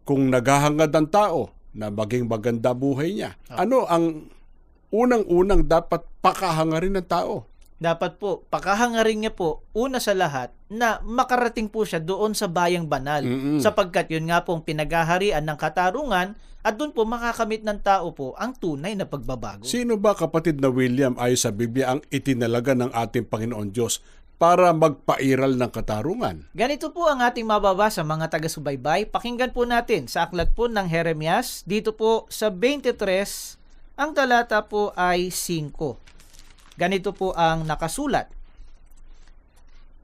kung naghahangad ang tao na maging maganda buhay niya, ano ang unang-unang dapat pakahangarin ng tao? Dapat po, pakahangarin niya po, una sa lahat, na makarating po siya doon sa bayang banal. Sapagkat yun nga pong pinaghaharian ng katarungan at doon po makakamit ng tao po ang tunay na pagbabago. Sino ba, kapatid na William, ayon sa Biblia ang itinalaga ng ating Panginoon Diyos para magpairal ng katarungan? Ganito po ang ating mababasa mga taga-subaybay. Pakinggan po natin sa aklat po ng Jeremias, dito po sa 23, ang talata po ay 5. Ganito po ang nakasulat.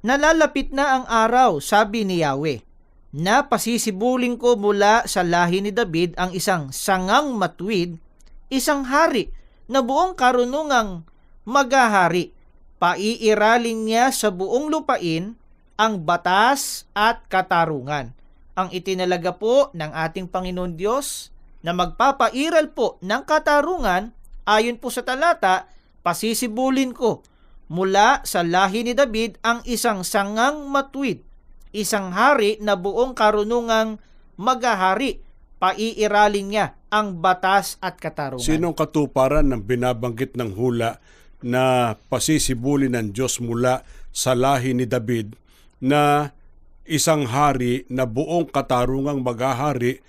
Nalalapit na ang araw, sabi ni Yahweh, na pasisibulin ko mula sa lahi ni David ang isang sangang matuwid, isang hari na buong karunungang maghahari. Paiiraling niya sa buong lupain ang batas at katarungan. Ang itinalaga po ng ating Panginoon Diyos na magpapairal po ng katarungan, ayon po sa talata, pasisibulin ko mula sa lahi ni David ang isang sangang matuwid, isang hari na buong karunungang maghahari. Paiiralin niya ang batas at katarungan. Sinong katuparan ng binabanggit ng hula na pasisibulin ng Diyos mula sa lahi ni David na isang hari na buong katarungang maghahari,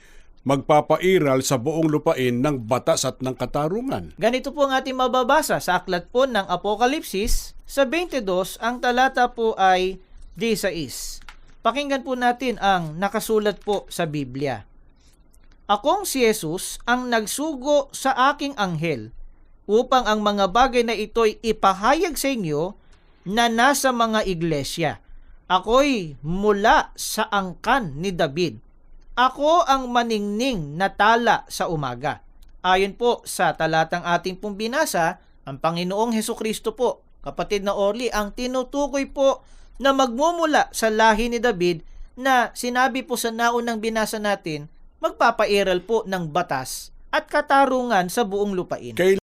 magpapairal sa buong lupain ng batas at ng katarungan? Ganito po ang ating mababasa sa aklat po ng Apokalipsis sa 22, ang talata po ay 16. Pakinggan po natin ang nakasulat po sa Biblia. Akong si Jesus ang nagsugo sa aking anghel upang ang mga bagay na ito'y ipahayag sa inyo na nasa mga iglesia. Ako'y mula sa angkan ni David. Ako ang maningning na tala sa umaga. Ayon po sa talatang ating pong binasa, ang Panginoong Hesukristo po, kapatid na Orly, ang tinutukoy po na magmumula sa lahi ni David na sinabi po sa naunang binasa natin, magpapairal po ng batas at katarungan sa buong lupain.